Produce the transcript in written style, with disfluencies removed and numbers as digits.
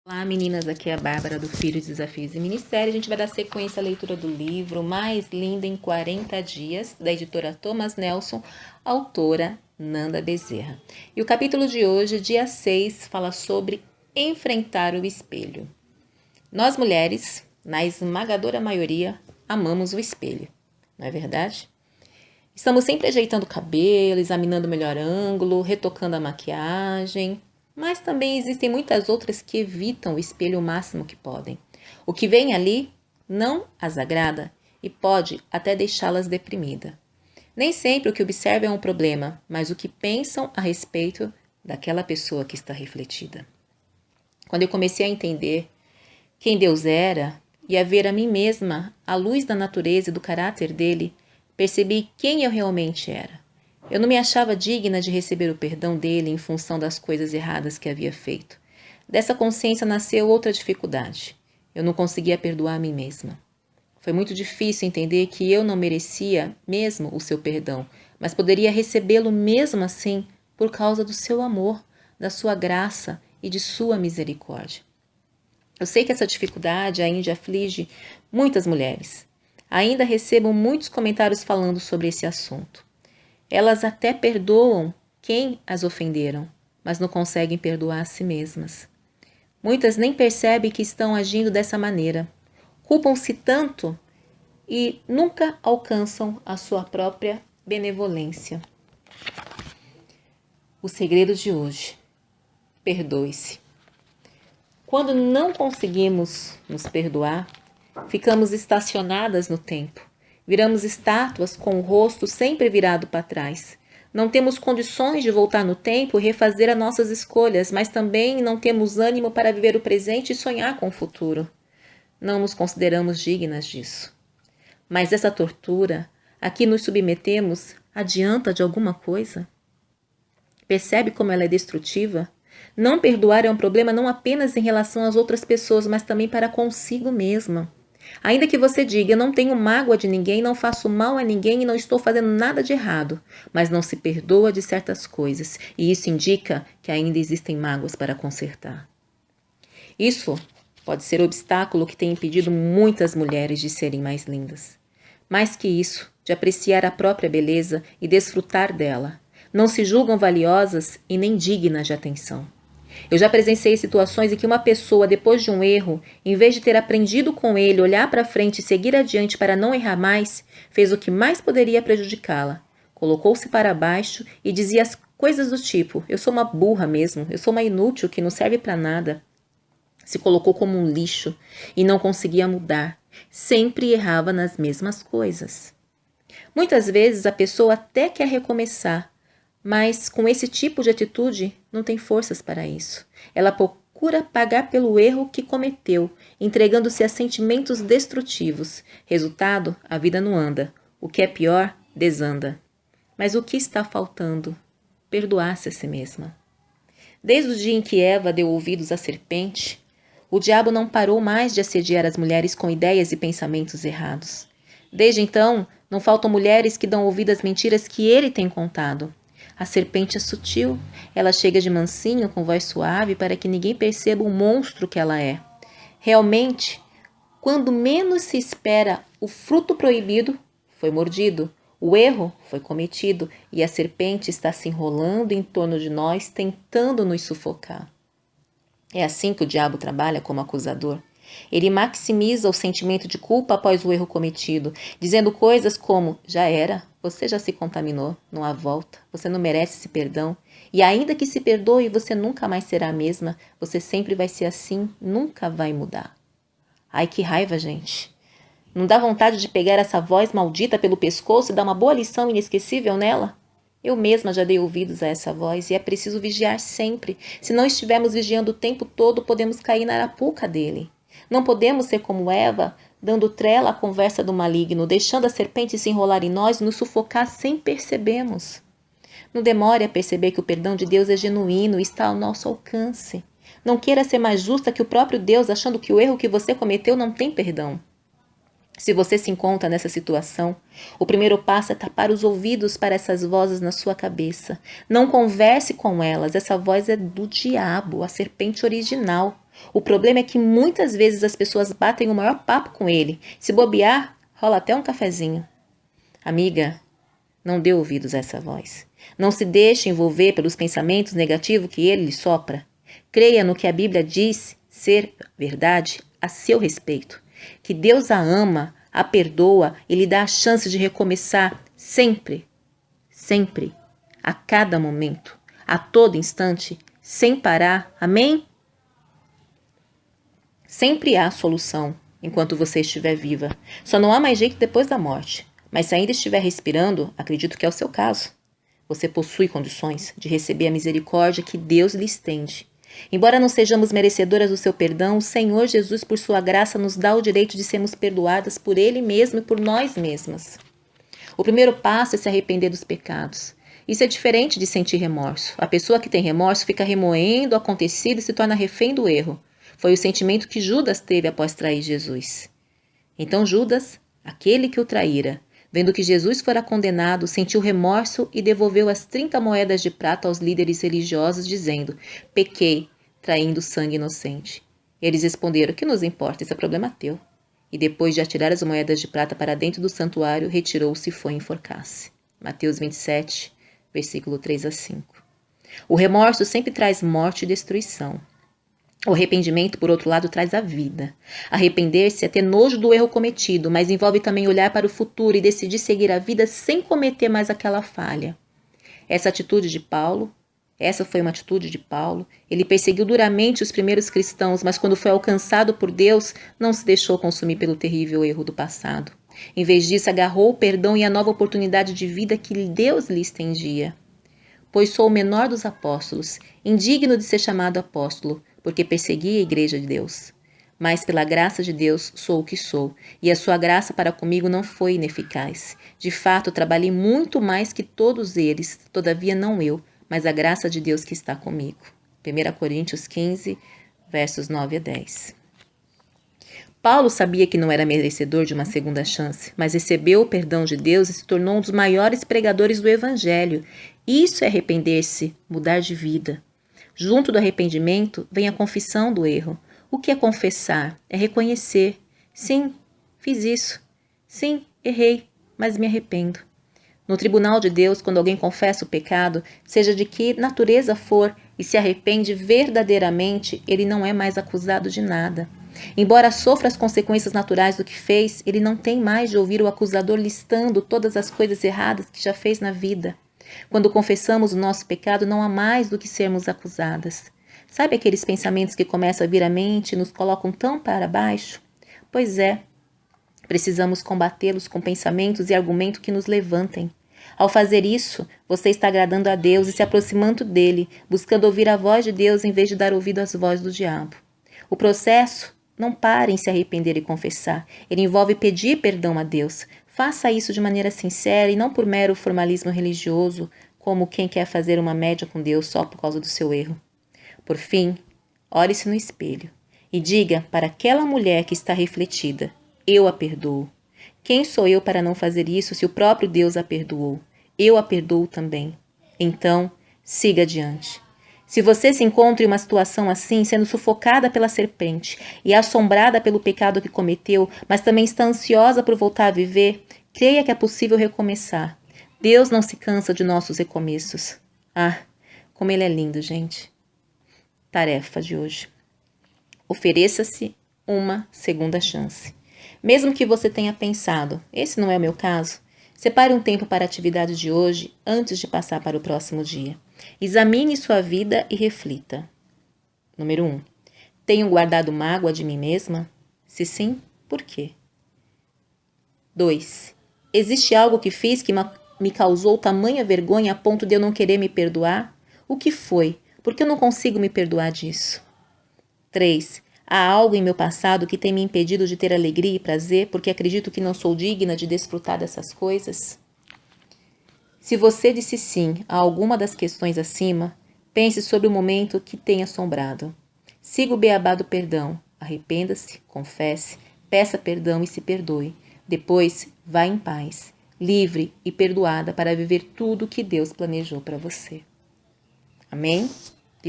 Olá meninas, aqui é a Bárbara do Filhos, Desafios e Ministério. A gente vai dar sequência à leitura do livro Mais Linda em 40 Dias, da editora Thomas Nelson, autora Nanda Bezerra. E o capítulo de hoje, dia 6, fala sobre enfrentar o espelho. Nós mulheres, na esmagadora maioria, amamos o espelho, não é verdade? Estamos sempre ajeitando o cabelo, examinando o melhor ângulo, retocando a maquiagem, mas também existem muitas outras que evitam o espelho o máximo que podem. O que vem ali não as agrada e pode até deixá-las deprimidas. Nem sempre o que observam é um problema, mas o que pensam a respeito daquela pessoa que está refletida. Quando eu comecei a entender quem Deus era e a ver a mim mesma à luz da natureza e do caráter dele, percebi quem eu realmente era. Eu não me achava digna de receber o perdão dele em função das coisas erradas que havia feito. Dessa consciência nasceu outra dificuldade. Eu não conseguia perdoar a mim mesma. Foi muito difícil entender que eu não merecia mesmo o seu perdão, mas poderia recebê-lo mesmo assim por causa do seu amor, da sua graça e de sua misericórdia. Eu sei que essa dificuldade ainda aflige muitas mulheres. Ainda recebo muitos comentários falando sobre esse assunto. Elas até perdoam quem as ofenderam, mas não conseguem perdoar a si mesmas. Muitas nem percebem que estão agindo dessa maneira. Culpam-se tanto e nunca alcançam a sua própria benevolência. O segredo de hoje: perdoe-se. Quando não conseguimos nos perdoar, ficamos estacionadas no tempo. Viramos estátuas com o rosto sempre virado para trás. Não temos condições de voltar no tempo e refazer as nossas escolhas, mas também não temos ânimo para viver o presente e sonhar com o futuro. Não nos consideramos dignas disso. Mas essa tortura a que nos submetemos adianta de alguma coisa? Percebe como ela é destrutiva? Não perdoar é um problema não apenas em relação às outras pessoas, mas também para consigo mesma. Ainda que você diga, eu não tenho mágoa de ninguém, não faço mal a ninguém e não estou fazendo nada de errado, mas não se perdoa de certas coisas, e isso indica que ainda existem mágoas para consertar. Isso pode ser o obstáculo que tem impedido muitas mulheres de serem mais lindas. Mais que isso, de apreciar a própria beleza e desfrutar dela. Não se julgam valiosas e nem dignas de atenção. Eu já presenciei situações em que uma pessoa, depois de um erro, em vez de ter aprendido com ele, olhar para frente e seguir adiante para não errar mais, fez o que mais poderia prejudicá-la. Colocou-se para baixo e dizia as coisas do tipo: eu sou uma burra mesmo, eu sou uma inútil que não serve para nada. Se colocou como um lixo e não conseguia mudar. Sempre errava nas mesmas coisas. Muitas vezes a pessoa até quer recomeçar, mas com esse tipo de atitude não tem forças para isso. Ela procura pagar pelo erro que cometeu, entregando-se a sentimentos destrutivos. Resultado, a vida não anda. O que é pior, desanda. Mas o que está faltando? Perdoar-se a si mesma. Desde o dia em que Eva deu ouvidos à serpente, o diabo não parou mais de assediar as mulheres com ideias e pensamentos errados. Desde então, não faltam mulheres que dão ouvido às mentiras que ele tem contado. A serpente é sutil, ela chega de mansinho com voz suave para que ninguém perceba o monstro que ela é. Realmente, quando menos se espera, o fruto proibido foi mordido, o erro foi cometido e a serpente está se enrolando em torno de nós, tentando nos sufocar. É assim que o diabo trabalha como acusador. Ele maximiza o sentimento de culpa após o erro cometido, dizendo coisas como: já era, você já se contaminou, não há volta, você não merece esse perdão, e ainda que se perdoe, você nunca mais será a mesma, você sempre vai ser assim, nunca vai mudar. Ai, que raiva, gente! Não dá vontade de pegar essa voz maldita pelo pescoço e dar uma boa lição inesquecível nela? Eu mesma já dei ouvidos a essa voz e é preciso vigiar sempre. Se não estivermos vigiando o tempo todo, podemos cair na arapuca dele. Não podemos ser como Eva, dando trela à conversa do maligno, deixando a serpente se enrolar em nós e nos sufocar sem percebermos. Não demore a perceber que o perdão de Deus é genuíno e está ao nosso alcance. Não queira ser mais justa que o próprio Deus, achando que o erro que você cometeu não tem perdão. Se você se encontra nessa situação, o primeiro passo é tapar os ouvidos para essas vozes na sua cabeça. Não converse com elas, essa voz é do diabo, a serpente original. O problema é que muitas vezes as pessoas batem o maior papo com ele. Se bobear, rola até um cafezinho. Amiga, não dê ouvidos a essa voz. Não se deixe envolver pelos pensamentos negativos que ele lhe sopra. Creia no que a Bíblia diz ser verdade a seu respeito. Que Deus a ama, a perdoa e lhe dá a chance de recomeçar sempre, sempre, a cada momento, a todo instante, sem parar. Amém? Sempre há solução enquanto você estiver viva. Só não há mais jeito depois da morte. Mas se ainda estiver respirando, acredito que é o seu caso. Você possui condições de receber a misericórdia que Deus lhe estende. Embora não sejamos merecedoras do seu perdão, o Senhor Jesus, por sua graça, nos dá o direito de sermos perdoadas por Ele mesmo e por nós mesmas. O primeiro passo é se arrepender dos pecados. Isso é diferente de sentir remorso. A pessoa que tem remorso fica remoendo o acontecido e se torna refém do erro. Foi o sentimento que Judas teve após trair Jesus. Então Judas, aquele que o traíra, vendo que Jesus fora condenado, sentiu remorso e devolveu as 30 moedas de prata aos líderes religiosos, dizendo: pequei, traindo sangue inocente. Eles responderam: que nos importa, esse é problema teu. E depois de atirar as moedas de prata para dentro do santuário, retirou-se e foi enforcar-se. Mateus 27, versículo 3 a 5. O remorso sempre traz morte e destruição. O arrependimento, por outro lado, traz a vida. Arrepender-se é ter nojo do erro cometido, mas envolve também olhar para o futuro e decidir seguir a vida sem cometer mais aquela falha. Essa foi uma atitude de Paulo. Ele perseguiu duramente os primeiros cristãos, mas quando foi alcançado por Deus, não se deixou consumir pelo terrível erro do passado. Em vez disso, agarrou o perdão e a nova oportunidade de vida que Deus lhe estendia. Pois sou o menor dos apóstolos, indigno de ser chamado apóstolo, porque persegui a igreja de Deus. Mas pela graça de Deus sou o que sou, e a sua graça para comigo não foi ineficaz. De fato, trabalhei muito mais que todos eles, todavia não eu, mas a graça de Deus que está comigo. 1 Coríntios 15, versos 9 a 10. Paulo sabia que não era merecedor de uma segunda chance, mas recebeu o perdão de Deus e se tornou um dos maiores pregadores do Evangelho. Isso é arrepender-se, mudar de vida. Junto do arrependimento vem a confissão do erro. O que é confessar? É reconhecer. Sim, fiz isso. Sim, errei, mas me arrependo. No tribunal de Deus, quando alguém confessa o pecado, seja de que natureza for, e se arrepende verdadeiramente, ele não é mais acusado de nada. Embora sofra as consequências naturais do que fez, ele não tem mais de ouvir o acusador listando todas as coisas erradas que já fez na vida. Quando confessamos o nosso pecado, não há mais do que sermos acusadas. Sabe aqueles pensamentos que começam a vir à mente e nos colocam tão para baixo? Pois é, precisamos combatê-los com pensamentos e argumentos que nos levantem. Ao fazer isso, você está agradando a Deus e se aproximando dele, buscando ouvir a voz de Deus em vez de dar ouvido às vozes do diabo. O processo não para em se arrepender e confessar. Ele envolve pedir perdão a Deus. Faça isso de maneira sincera e não por mero formalismo religioso, como quem quer fazer uma média com Deus só por causa do seu erro. Por fim, olhe-se no espelho e diga para aquela mulher que está refletida: eu a perdoo. Quem sou eu para não fazer isso se o próprio Deus a perdoou? Eu a perdoo também. Então, siga adiante. Se você se encontra em uma situação assim, sendo sufocada pela serpente e assombrada pelo pecado que cometeu, mas também está ansiosa por voltar a viver, creia que é possível recomeçar. Deus não se cansa de nossos recomeços. Ah, como Ele é lindo, gente. Tarefa de hoje. Ofereça-se uma segunda chance. Mesmo que você tenha pensado, esse não é o meu caso, separe um tempo para a atividade de hoje antes de passar para o próximo dia. Examine sua vida e reflita. Número 1. Tenho guardado mágoa de mim mesma? Se sim, por quê? 2. Existe algo que fiz que me causou tamanha vergonha a ponto de eu não querer me perdoar? O que foi? Por que eu não consigo me perdoar disso? 3. Há algo em meu passado que tem me impedido de ter alegria e prazer porque acredito que não sou digna de desfrutar dessas coisas? Se você disse sim a alguma das questões acima, pense sobre o momento que tem assombrado. Siga o beabá do perdão. Arrependa-se, confesse, peça perdão e se perdoe. Depois, vá em paz, livre e perdoada para viver tudo o que Deus planejou para você. Amém?